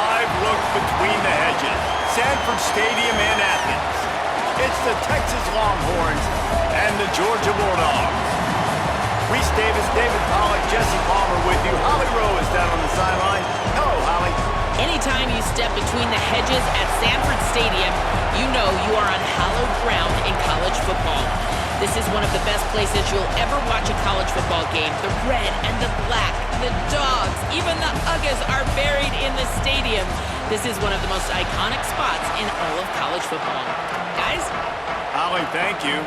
live look between the hedges. Sanford Stadium in Athens. It's the Texas Longhorns and the Georgia Bulldogs. Reese Davis, David Pollack, Jesse Palmer with you. Holly Rowe is down on the sideline. Hello, Holly. Anytime you step between the hedges at Sanford Stadium, you know you are on hallowed ground in college football. This is one of the best places you'll ever watch a college football game. The red and the black, the dogs, even the Uggas are buried in the stadium. This is one of the most iconic spots in all of college football. Guys? Holly, thank you.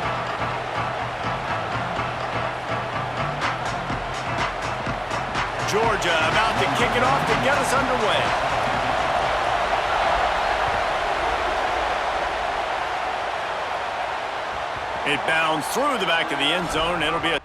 Georgia about to kick it off to get us underway. It bounds through the back of the end zone. It'll be a...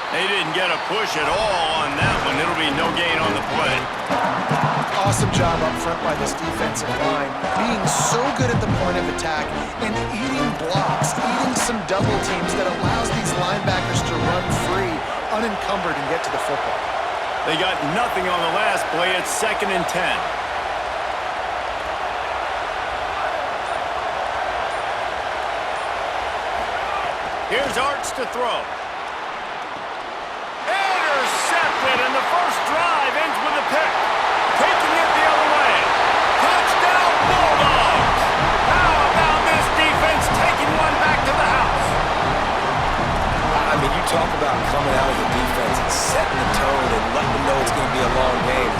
They didn't get a push at all on that one. It'll be no gain on the play. Awesome job up front by this defensive line. Being so good at the point of attack and eating blocks, eating some double teams that allows these linebackers to run free, unencumbered, and get to the football. They got nothing on the last play. It's 2nd and 10. Here's Arch to throw. Intercepted, and the first drive ends with a pick. Taking it the other way. Touchdown, Bulldogs! How about this defense taking one back to the house? I mean, you talk about coming out of the defense and setting the tone and letting them know it's going to be a long game.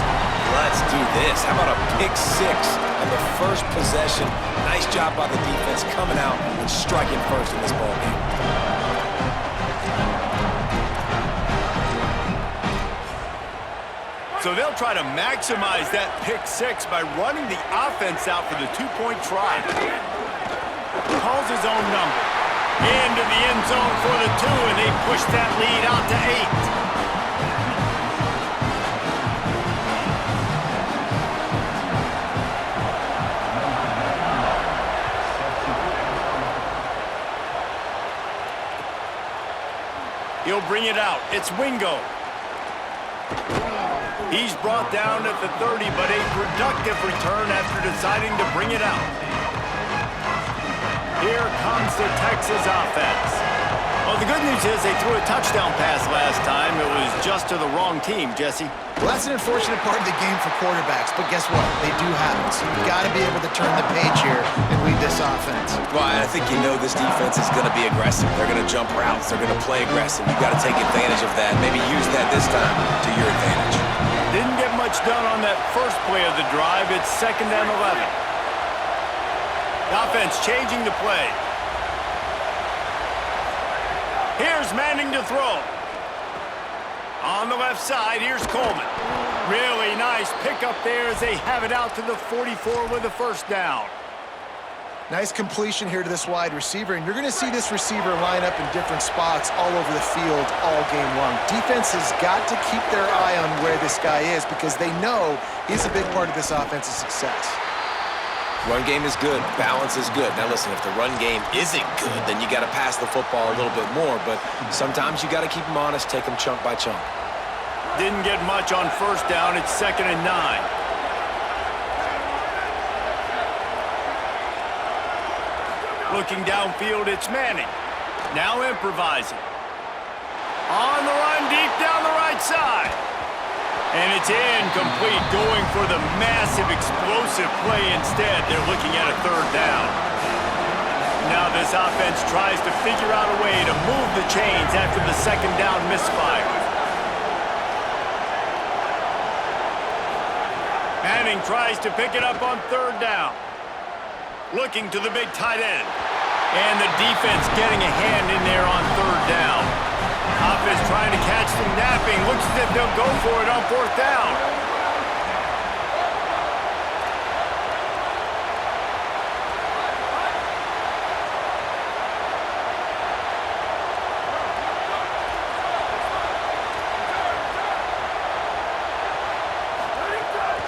Let's do this. How about a pick six on the first possession? Nice job by the defense coming out and striking first in this ball game. So they'll try to maximize that pick six by running the offense out for the two-point try. Calls his own number. Into the end zone for the two, and they push that lead out to 8. He'll bring it out. It's Wingo. He's brought down at the 30, but a productive return after deciding to bring it out. Here comes the Texas offense. Well, the good news is they threw a touchdown pass last time. It was just to the wrong team, Jesse. Well, that's an unfortunate part of the game for quarterbacks, but guess what? They do happen, so you've got to be able to turn the page here and lead this offense. Well, I think you know this defense is going to be aggressive. They're going to jump routes. They're going to play aggressive. You've got to take advantage of that. Maybe use that this time to your advantage. Didn't get much done on that first play of the drive. It's 2nd and 11. The offense changing the play. Here's Manning to throw. On the left side, here's Coleman. Really nice pickup there as they have it out to the 44 with a first down. Nice completion here to this wide receiver, and you're going to see this receiver line up in different spots all over the field all game long. Defense has got to keep their eye on where this guy is because they know he's a big part of this offense's success. Run game is good. Balance is good. Now listen, if the run game isn't good, then you got to pass the football a little bit more, but sometimes you got to keep them honest, take them chunk by chunk. Didn't get much on first down. It's 2nd and 9. Looking downfield, it's Manning. Now improvising. On the run, deep down the right side. And it's incomplete, going for the massive explosive play instead. They're looking at a third down. Now this offense tries to figure out a way to move the chains after the second down misfire. Manning tries to pick it up on third down. Looking to the big tight end. And the defense getting a hand in there on third down. Offense trying to catch them napping. Looks as if they'll go for it on fourth down.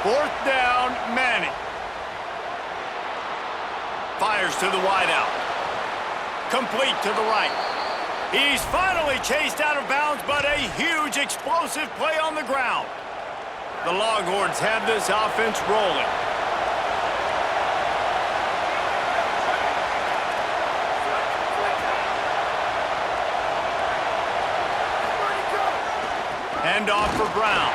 Fourth down, Manning. Fires to the wideout. Complete to the right. He's finally chased out of bounds, but a huge explosive play on the ground. The Longhorns have this offense rolling. Hand off for Brown.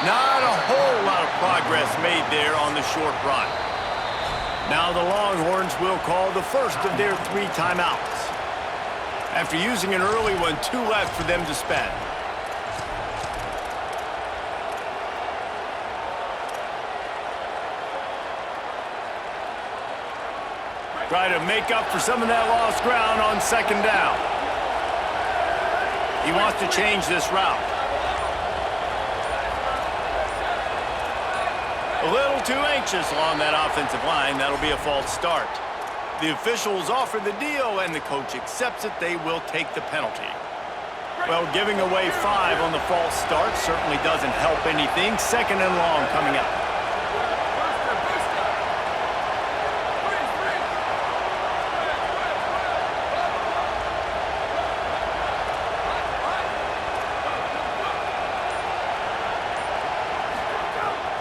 Not a whole lot of progress made there on the short run. Now the Longhorns will call the first of their 3 timeouts. After using an early one, 2 left for them to spend. Try to make up for some of that lost ground on second down. He wants to change this route. A little too anxious along that offensive line. That'll be a false start. The officials offer the deal, and the coach accepts it. They will take the penalty. Well, giving away 5 on the false start certainly doesn't help anything. Second and long coming up.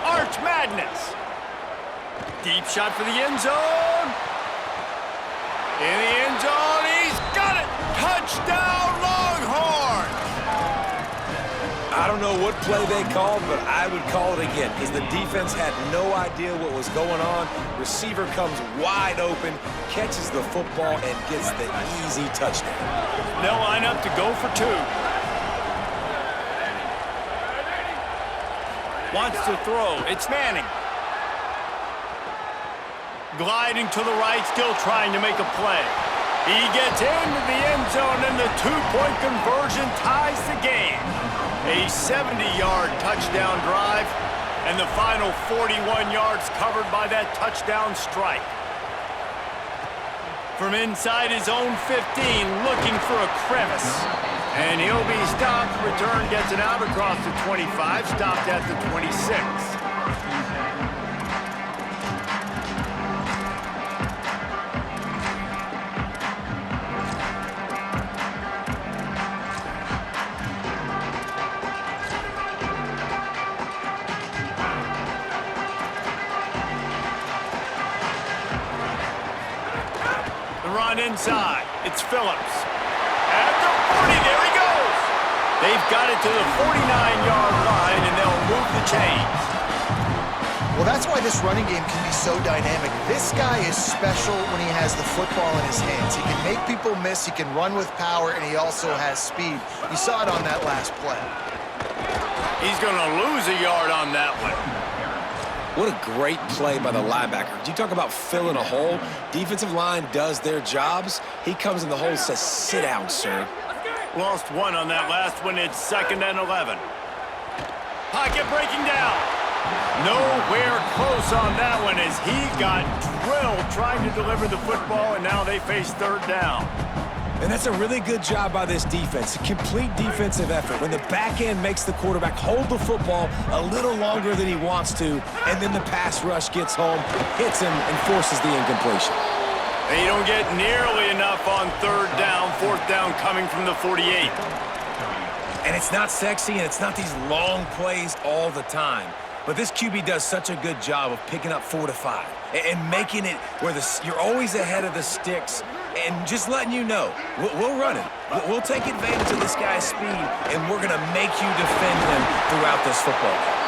Arch Madness. Deep shot for the end zone. In the end zone, he's got it! Touchdown, Longhorns! I don't know what play they called, but I would call it again because the defense had no idea what was going on. Receiver comes wide open, catches the football, and gets the easy touchdown. They'll line up to go for 2. Wants to throw. It's Manning. Gliding to the right, still trying to make a play. He gets into the end zone, and the 2-point conversion ties the game. A 70-yard touchdown drive, and the final 41 yards covered by that touchdown strike. From inside his own 15, looking for a crevice. And he'll be stopped. Return gets it out across the 25, stopped at the 26. Run inside. It's Phillips. At the 40, there he goes. They've got it to the 49-yard line, and they'll move the chains. Well, that's why this running game can be so dynamic. This guy is special when he has the football in his hands. He can make people miss, he can run with power, and he also has speed. You saw it on that last play. He's going to lose a yard on that one. What a great play by the linebacker. You talk about filling a hole. Defensive line does their jobs. He comes in the hole and says, sit down, sir. Lost 1 on that last one. It's 2nd and 11. Pocket breaking down. Nowhere close on that one as he got drilled trying to deliver the football, and now they face third down. And that's a really good job by this defense, a complete defensive effort. When the back end makes the quarterback hold the football a little longer than he wants to, and then the pass rush gets home, hits him, and forces the incompletion. They don't get nearly enough on third down, fourth down coming from the 48. And it's not sexy, and it's not these long plays all the time. But this QB does such a good job of picking up 4 to 5 and making it where you're always ahead of the sticks, And just letting you know, we'll run it. We'll take advantage of this guy's speed, and we're going to make you defend him throughout this football game.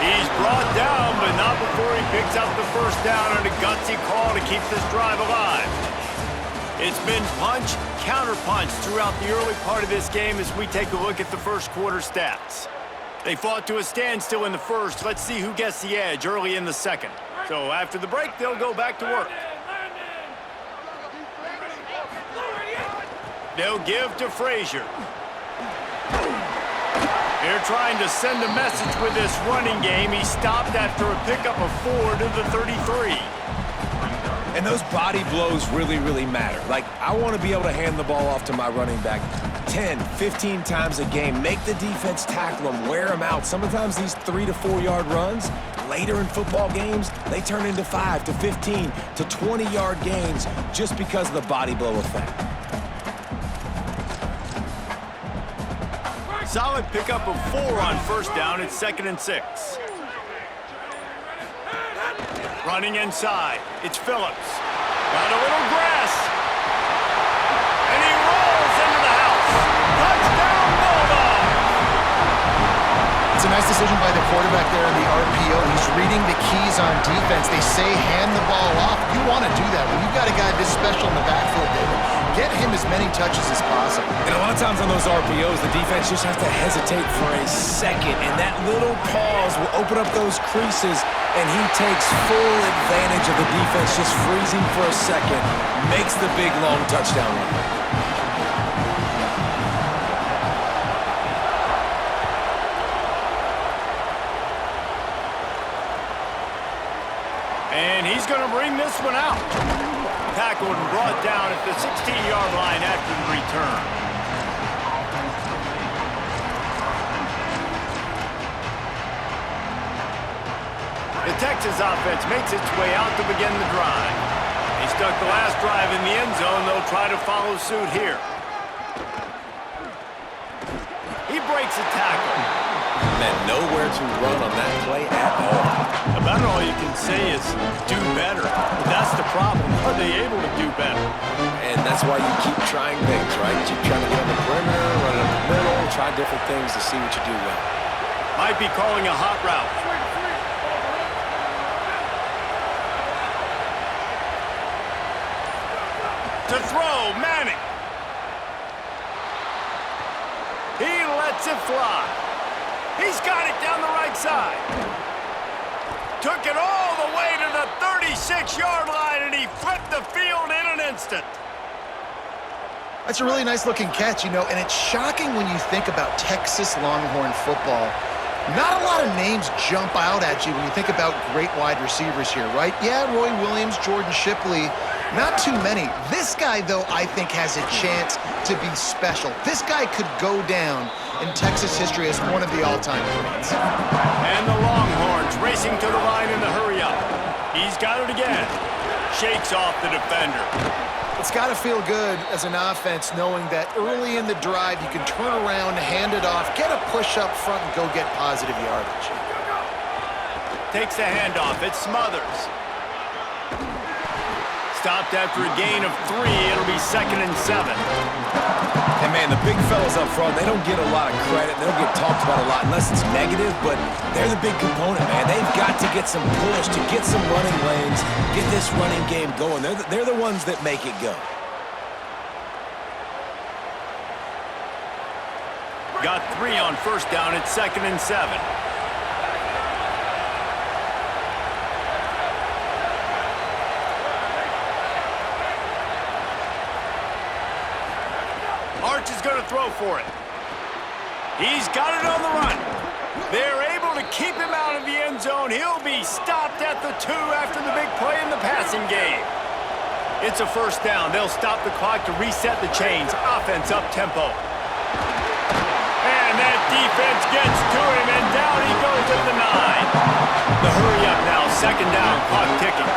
He's brought down, but not before he picks up the first down on a gutsy call to keep this drive alive. It's been punch, counter-punch throughout the early part of this game as we take a look at the first quarter stats. They fought to a standstill in the first. Let's see who gets the edge early in the second. So after the break, they'll go back to work. They'll give to Frazier. They're trying to send a message with this running game. He stopped after a pickup of 4 to the 33. And those body blows really, really matter. Like, I want to be able to hand the ball off to my running back 10, 15 times a game. Make the defense tackle them, wear them out. Sometimes these 3 to 4 yard runs, later in football games, they turn into 5 to 15 to 20 yard gains just because of the body blow effect. Solid pickup of 4 on first down. It's 2nd and 6. Running inside. It's Phillips. Got a little grass. And he rolls into the house. Touchdown, Bulldogs! It's a nice decision by the quarterback there in the RPO. He's reading the keys on defense. They say hand the ball off. You want to do that. When you've got a guy this special in the backfield, David, get him as many touches as possible. And a lot of times on those RPOs, the defense just have to hesitate for a second, and that little pause will open up those creases, and he takes full advantage of the defense just freezing for a second, makes the big, long touchdown run. And he's going to bring this one out. Tackled and brought down at the 16-yard line after the return. The Texas offense makes its way out to begin the drive. They stuck the last drive in the end zone. They'll try to follow suit here. He breaks a tackle. Man, nowhere to run on that play at all. About all you can say is do better. But that's the problem. Are they able to do better? And that's why you keep trying things, right? Keep trying to get on the perimeter, run it up the middle, try different things to see what you do well. Might be calling a hot route. To throw, Manning. He lets it fly. He's got it down the right side. Took it all the way to the 36-yard line, and he flipped the field in an instant. That's a really nice-looking catch, you know, and it's shocking when you think about Texas Longhorn football. Not a lot of names jump out at you when you think about great wide receivers here, right? Yeah, Roy Williams, Jordan Shipley, not too many. This guy, though, I think has a chance to be special. This guy could go down in Texas history as one of the all-time greats. And the Longhorns racing to the line in the hurry-up. He's got it again. Shakes off the defender. It's got to feel good as an offense knowing that early in the drive you can turn around, hand it off, get a push up front, and go get positive yardage. Takes the handoff. It's Smothers. Stopped after a gain of 3. It'll be 2nd and 7. And, man, the big fellas up front, they don't get a lot of credit. They don't get talked about a lot unless it's negative, but they're the big component, man. They've got to get some push, to get some running lanes, get this running game going. They're the ones that make it go. Got 3 on first down. It's 2nd and 7. Arch is going to throw for it. He's got it on the run. They're able to keep him out of the end zone. He'll be stopped at the 2 after the big play in the passing game. It's a first down. They'll stop the clock to reset the chains. Offense up tempo. And that defense gets to him, and down he goes at the 9. The hurry up now. 2nd down. Clock ticking.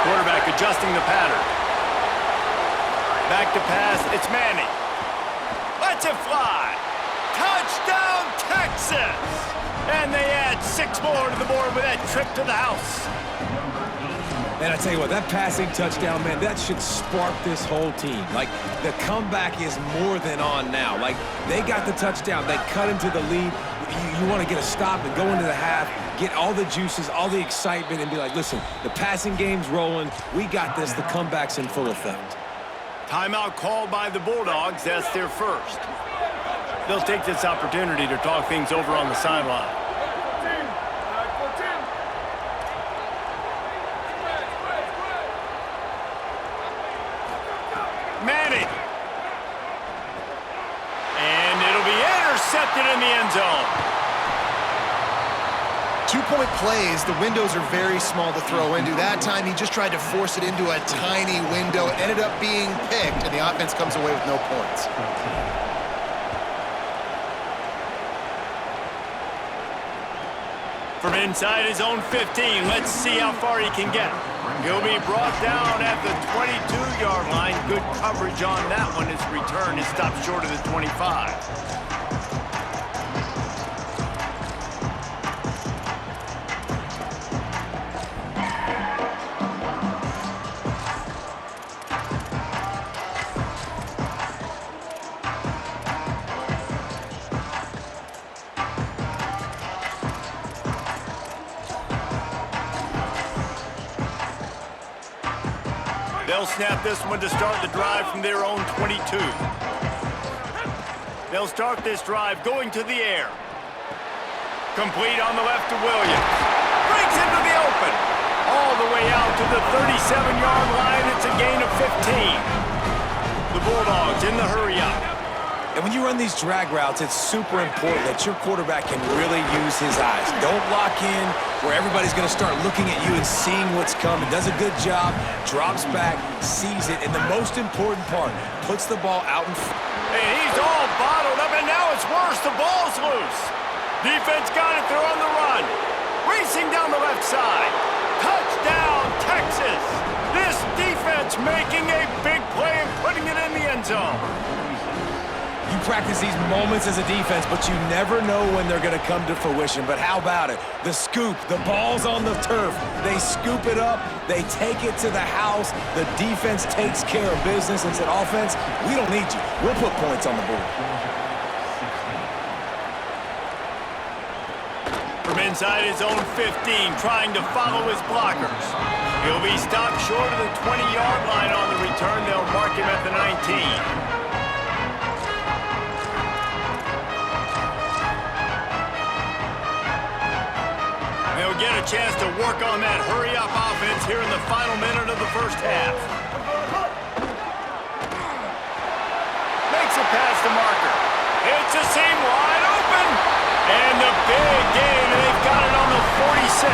Quarterback adjusting the pattern. Back to pass, it's Manning. Lets it fly. Touchdown, Texas! And they add 6 more to the board with that trip to the house. And I tell you what, that passing touchdown, man, that should spark this whole team. Like, the comeback is more than on now. Like, they got the touchdown. They cut into the lead. You want to get a stop and go into the half, get all the juices, all the excitement, and be like, listen, the passing game's rolling. We got this. The comeback's in full effect. Timeout called by the Bulldogs. That's their first. They'll take this opportunity to talk things over on the sideline. Manning. And it'll be intercepted in the end zone. 2-point plays, the windows are very small to throw into. That time, he just tried to force it into a tiny window. Ended up being picked, and the offense comes away with no points. From inside his own 15, let's see how far he can get. He'll be brought down at the 22-yard line. Good coverage on that one. His return is stopped short of the 25. They'll snap this one to start the drive from their own 22. They'll start this drive going to the air. Complete on the left to Williams. Breaks into the open. All the way out to the 37-yard line. It's a gain of 15. The Bulldogs in the hurry-up. And when you run these drag routes, it's super important that your quarterback can really use his eyes. Don't lock in where everybody's going to start looking at you and seeing what's coming. Does a good job, drops back, sees it, and the most important part, puts the ball out in front. And he's all bottled up, and now it's worse. The ball's loose. Defense got it. They're on the run. Racing down the left side. Touchdown, Texas. This defense making a big play and putting it in the end zone. You practice these moments as a defense, but you never know when they're going to come to fruition. But how about it? The scoop, the ball's on the turf. They scoop it up. They take it to the house. The defense takes care of business and said, offense, we don't need you. We'll put points on the board. From inside his own 15, trying to follow his blockers. He'll be stopped short of the 20-yard line on the return. They'll mark him at the 19. They'll get a chance to work on that hurry-up offense here in the final minute of the first half. Makes a pass to Marker. It's a seam wide open. And the big gain, and they've got it on the 46.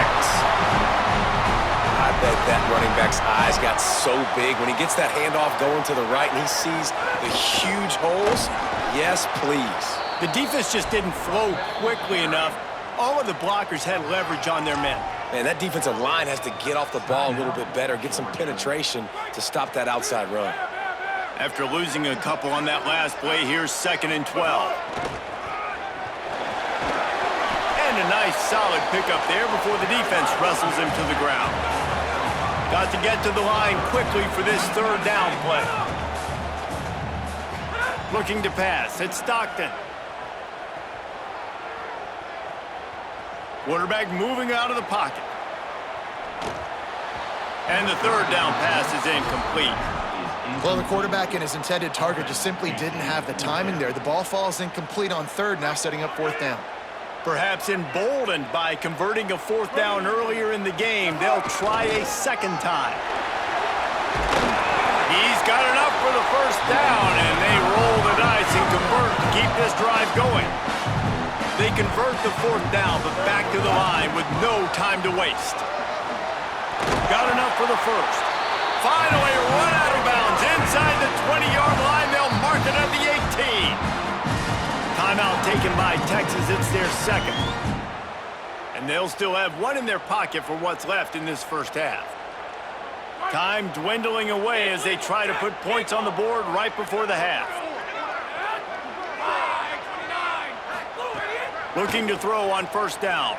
I bet that running back's eyes got so big when he gets that handoff going to the right and he sees the huge holes. Yes, please. The defense just didn't flow quickly enough. All of the blockers had leverage on their men. Man, that defensive line has to get off the ball a little bit better, get some penetration to stop that outside run. After losing a couple on that last play, here's 2nd and 12. And a nice solid pickup there before the defense wrestles him to the ground. Got to get to the line quickly for this 3rd down play. Looking to pass. It's Stockton. Quarterback moving out of the pocket. And the 3rd down pass is incomplete. Well, the quarterback and his intended target just simply didn't have the timing there. The ball falls incomplete on 3rd, now setting up 4th down. Perhaps emboldened by converting a 4th down earlier in the game, they'll try a 2nd time. He's got enough for the 1st down, and they roll the dice and convert to keep this drive going. They convert the 4th down, but back to the line with no time to waste. Got enough for the 1st. Finally run out of bounds inside the 20-yard line. They'll mark it at the 18. Timeout taken by Texas. It's their 2nd. And they'll still have one in their pocket for what's left in this first half. Time dwindling away as they try to put points on the board right before the half. Looking to throw on 1st down.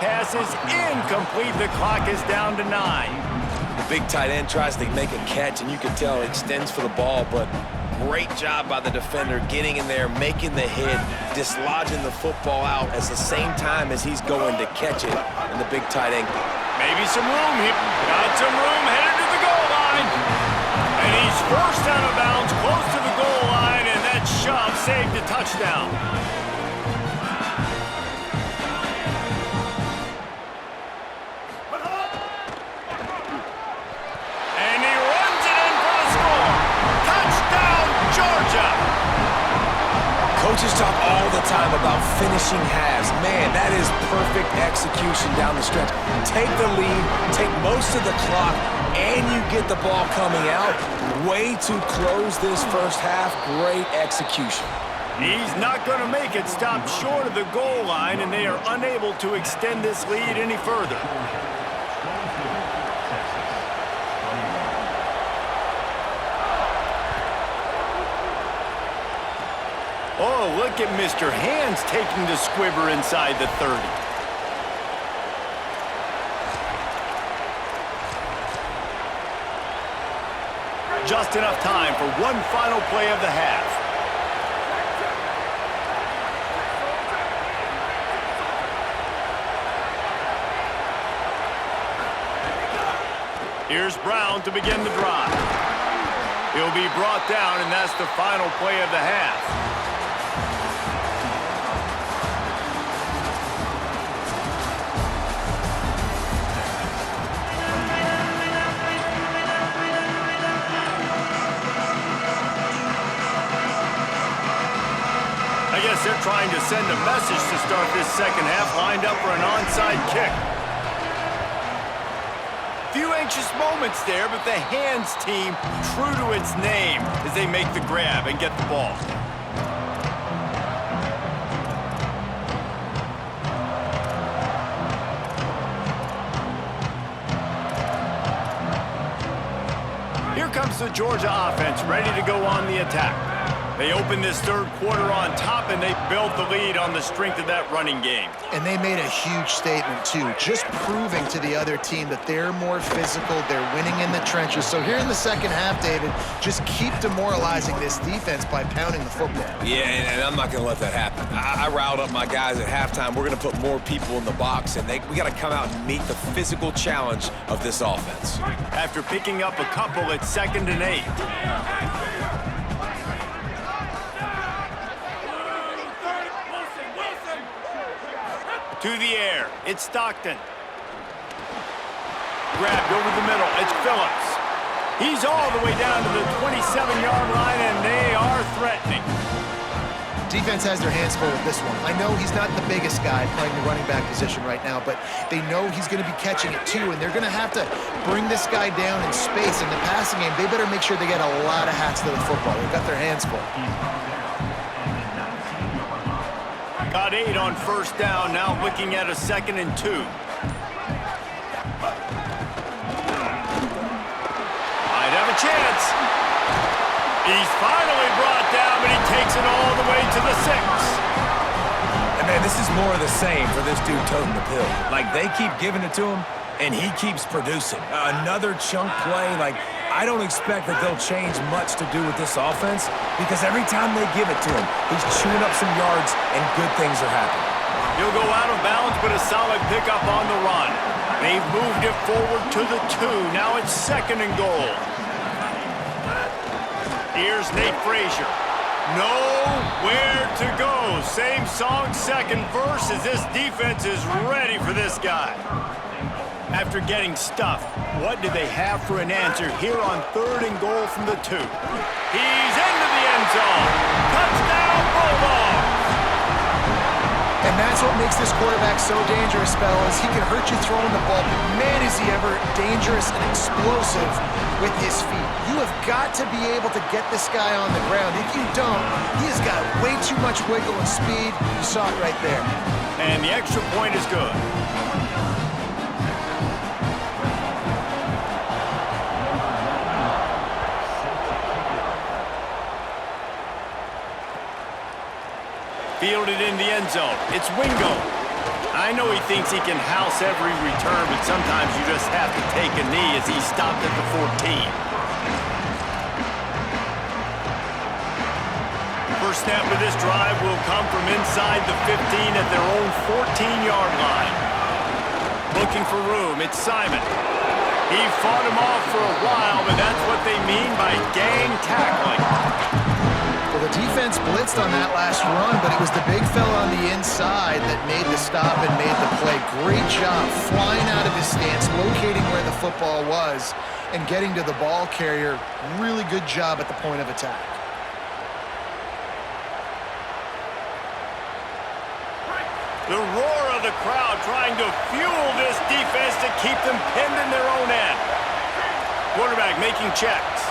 Pass is incomplete. The clock is down to 9. The big tight end tries to make a catch, and you can tell it extends for the ball, but great job by the defender getting in there, making the hit, dislodging the football out at the same time as he's going to catch it. And the big tight end. Maybe some room here. Got some room, headed to the goal line. And he's forced out of bounds, close to the goal line, and that shove saved a touchdown. And he runs it in for the score. Touchdown, Georgia! Coaches talk all the time about finishing halves. Man, that is perfect execution down the stretch. Take the lead, take most of the clock, and you get the ball coming out. Way to close this first half. Great execution. He's not going to make it. Stop short of the goal line, and they are unable to extend this lead any further. Oh, look at Mr. Hands taking the squibber inside the 30. Just enough time for one final play of the half. Here's Brown to begin the drive. He'll be brought down, and that's the final play of the half. I guess they're trying to send a message to start this second half, lined up for an onside kick. Few anxious moments there, but the Hands team true to its name as they make the grab and get the ball. Here comes the Georgia offense, ready to go on the attack. They opened this third quarter on top, and they built the lead on the strength of that running game. And they made a huge statement, too, just proving to the other team that they're more physical, they're winning in the trenches. So here in the second half, David, just keep demoralizing this defense by pounding the football. Yeah, and I'm not going to let that happen. I riled up my guys at halftime. We're going to put more people in the box, and we got to come out and meet the physical challenge of this offense. After picking up a couple, it's 2nd and 8. To the air, it's Stockton. Grabbed over the middle, it's Phillips. He's all the way down to the 27-yard line, and they are threatening. Defense has their hands full with this one. I know he's not the biggest guy playing the running back position right now, but they know he's going to be catching it too, and they're going to have to bring this guy down in space. In the passing game, they better make sure they get a lot of hats to the football. They've got their hands full. Got 8 on first down, now looking at a 2nd and 2. Might have a chance. He's finally brought down, but he takes it all the way to the 6. And man, this is more of the same for this dude toting the pill. Like, they keep giving it to him, and he keeps producing. Another chunk play, like, I don't expect that they'll change much to do with this offense because every time they give it to him, he's chewing up some yards and good things are happening. He'll go out of bounds, but a solid pickup on the run. They've moved it forward to the 2. Now it's 2nd and goal. Here's Nate Frazier. Nowhere to go. Same song, second verse, as this defense is ready for this guy. After getting stuffed, what do they have for an answer here on 3rd and goal from the 2? He's into the end zone. Touchdown, Bulldogs! And that's what makes this quarterback so dangerous, fellas. He can hurt you throwing the ball, but man, is he ever dangerous and explosive with his feet. You have got to be able to get this guy on the ground. If you don't, he has got way too much wiggle and speed. You saw it right there. And the extra point is good. Fielded in the end zone. It's Wingo. I know he thinks he can house every return, but sometimes you just have to take a knee as he stopped at the 14. First snap of this drive will come from inside the 15 at their own 14-yard line. Looking for room, it's Simon. He fought him off for a while, but that's what they mean by gang tackling. Well, the defense blitzed on that last run, but it was the big fella on the inside that made the stop and made the play. Great job flying out of his stance, locating where the football was, and getting to the ball carrier. Really good job at the point of attack. The roar of the crowd trying to fuel this defense to keep them pinned in their own end. Quarterback making checks.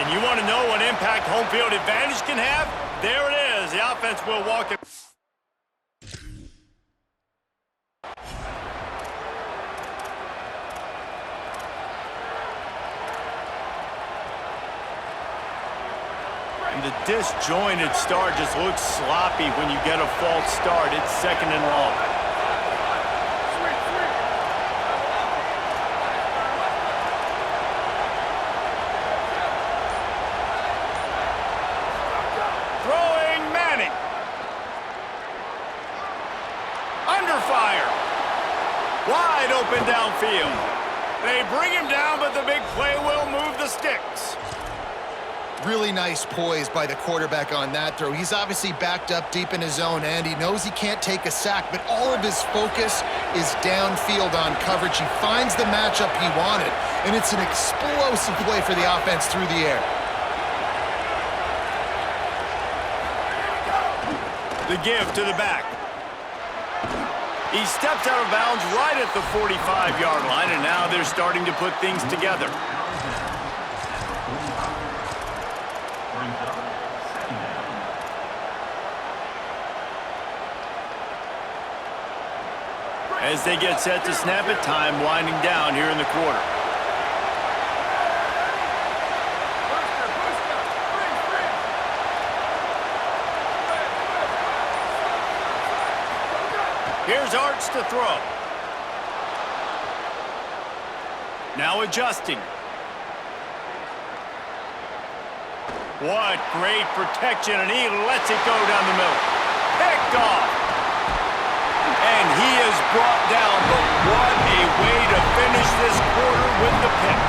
And you want to know what impact home field advantage can have? There it is. The offense will walk it. And the disjointed start just looks sloppy when you get a false start. It's 2nd and long. Throwing Manning. Under fire. Wide open downfield. They bring him down, but the big play will move the sticks. Really nice poise by the quarterback on that throw. He's obviously backed up deep in his own end. He knows he can't take a sack, but all of his focus is downfield on coverage. He finds the matchup he wanted, and it's an explosive play for the offense through the air. The give to the back. He steps out of bounds right at the 45-yard line, and now they're starting to put things together. As they get set to snap it, time winding down here in the quarter. Here's Arts to throw. Now adjusting. What great protection, and he lets it go down the middle. Picked off. And he is brought down, but what a way to finish this quarter with the pick.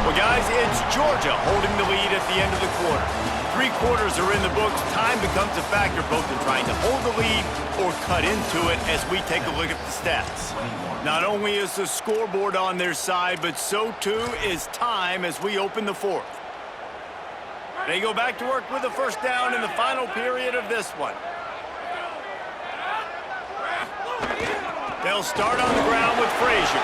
Well, guys, it's Georgia holding the lead at the end of the quarter. 3 quarters are in the books. Time becomes a factor both in trying to hold the lead or cut into it as we take a look at the stats. Not only is the scoreboard on their side, but so too is time as we open the 4th. They go back to work with a first down in the final period of this one. They'll start on the ground with Frazier.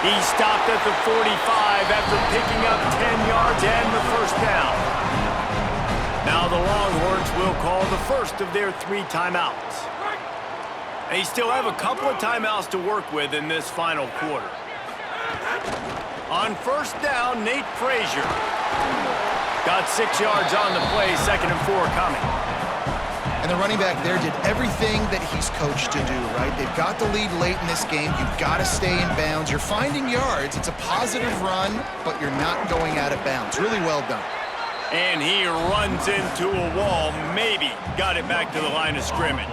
He stopped at the 45 after picking up 10 yards and the first down. Now the Longhorns will call the first of their 3 timeouts. They still have a couple of timeouts to work with in this final quarter. On first down, Nate Frazier. Got 6 yards on the play, 2nd and 4 coming. And the running back there did everything that he's coached to do, right? They've got the lead late in this game. You've got to stay in bounds. You're finding yards. It's a positive run, but you're not going out of bounds. Really well done. And he runs into a wall. Maybe got it back to the line of scrimmage.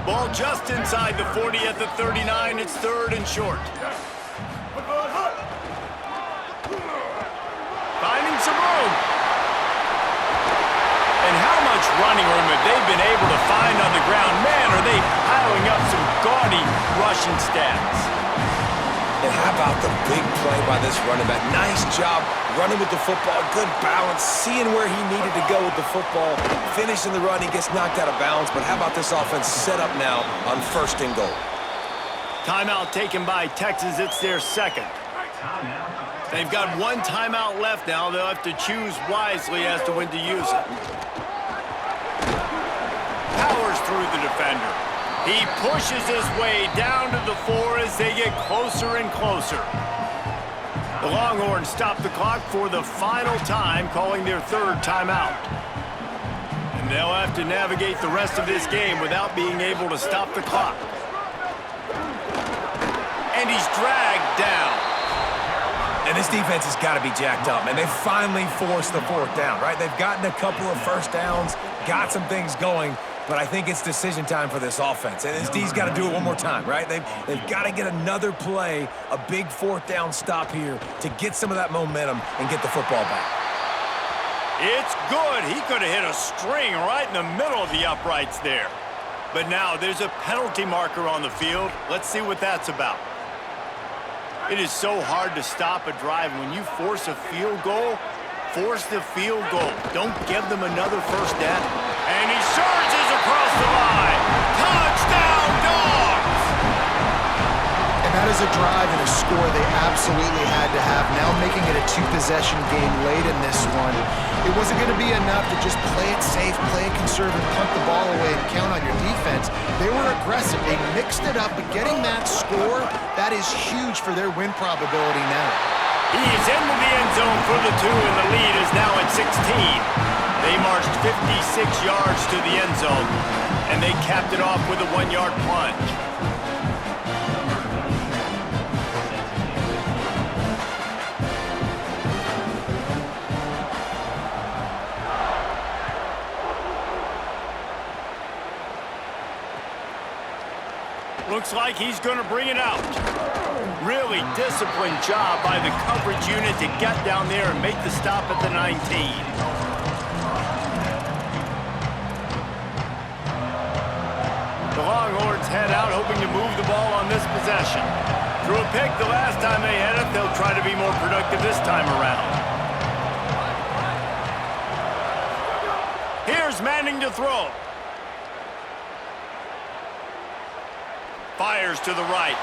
Ball just inside the 40 at the 39. It's 3rd and short. Finding some room. And how much running room have they been able to find on the ground? Man, are they piling up some gaudy rushing stats. And how about the big play by this running back? Nice job running with the football, good balance, seeing where he needed to go with the football, finishing the run. He gets knocked out of bounds, but how about this offense set up now on 1st and goal? Timeout taken by Texas. It's their 2nd. They've got 1 timeout left now. They'll have to choose wisely as to when to use it. Powers through the defender. He pushes his way down to the 4 as they get closer and closer. The Longhorns stop the clock for the final time, calling their third timeout. And they'll have to navigate the rest of this game without being able to stop the clock. And he's dragged down. And this defense has got to be jacked up, man. They finally forced the 4th down, right? They've gotten a couple of first downs, got some things going, but I think it's decision time for this offense. And this D's got to do it one more time, right? They've got to get another play, a big 4th down stop here to get some of that momentum and get the football back. It's good. He could have hit a string right in the middle of the uprights there. But now there's a penalty marker on the field. Let's see what that's about. It is so hard to stop a drive. When you force a field goal, force the field goal. Don't give them another first down. And he surges across the line. Touchdown, Dogs! And that is a drive and a score they absolutely had to have. Now making it a 2-possession game late in this one. It wasn't going to be enough to just play it safe, play it conservative, punt the ball away, and count on your defense. They were aggressive. They mixed it up, but getting that score, that is huge for their win probability now. He's into the end zone for the 2, and the lead is now at 16. They marched 56 yards to the end zone, and they capped it off with a 1-yard plunge. Looks like he's going to bring it out. Really disciplined job by the coverage unit to get down there and make the stop at the 19. The Longhorns head out, hoping to move the ball on this possession. Threw a pick the last time they had it. They'll try to be more productive this time around. Here's Manning to throw. Fires to the right.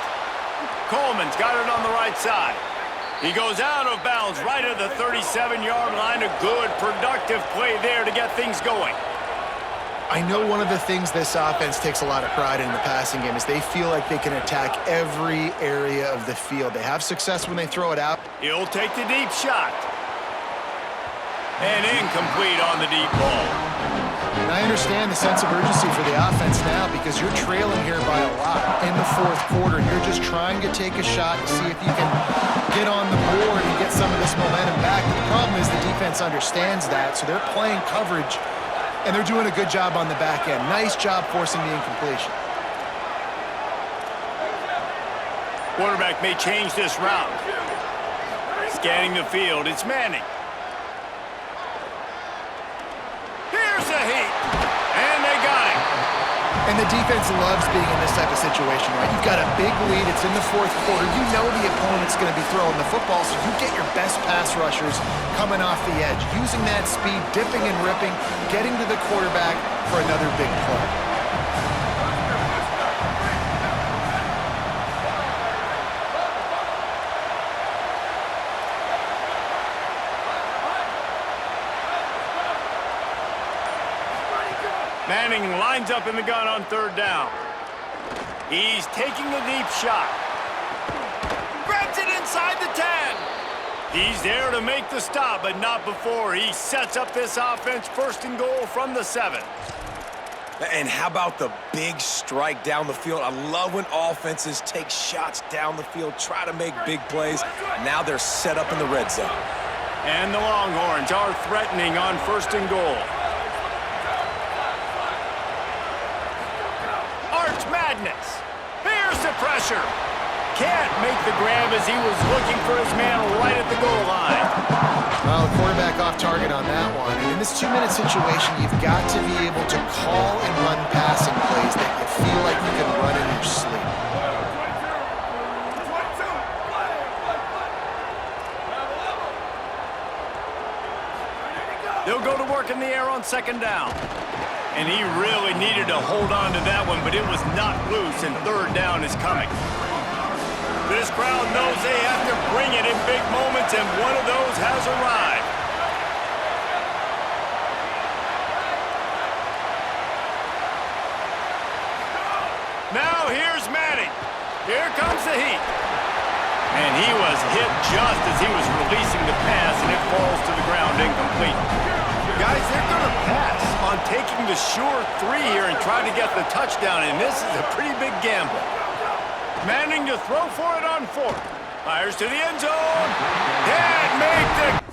Coleman's got it on the right side. He goes out of bounds right at the 37-yard line. A good, productive play there to get things going. I know one of the things this offense takes a lot of pride in the passing game is they feel like they can attack every area of the field. They have success when they throw it out. He'll take the deep shot. And incomplete on the deep ball. And I understand the sense of urgency for the offense now because you're trailing here by a lot in the 4th quarter. You're just trying to take a shot to see if you can get on the board and get some of this momentum back. But the problem is the defense understands that, so they're playing coverage, and they're doing a good job on the back end. Nice job forcing the incompletion. Quarterback may change this route. Scanning the field, it's Manning. Here's a heat, and they got him. And the defense loves being in this type of situation, right? You've got a big lead. It's in the 4th quarter. You know the opponent's going to be throwing the football, so you get your best pass rushers coming off the edge, using that speed, dipping and ripping, getting to the quarterback for another big play. Manning lines up in the gun on 3rd down. He's taking a deep shot. Grabs it inside the 10. He's there to make the stop, but not before he sets up this offense 1st and goal from the 7. And how about the big strike down the field? I love when offenses take shots down the field, try to make big plays. Now they're set up in the red zone. And the Longhorns are threatening on 1st and goal. Madness. Here's the pressure. Can't make the grab as he was looking for his man right at the goal line. Well, the quarterback off target on that one. And in this 2-minute situation, you've got to be able to call and run passing plays that you feel like you can run in your sleep. They'll go to work in the air on 2nd down. And he really needed to hold on to that one, but it was not loose, and 3rd down is coming. This crowd knows they have to bring it in big moments, and one of those has arrived. Now here's Manning. Here comes the heat. And he was hit just as he was releasing the pass, and it falls to the ground incomplete. Guys, they're going to pass on taking the sure three here and try to get the touchdown, and this is a pretty big gamble. Manning to throw for it on fourth. Fires to the end zone. And make the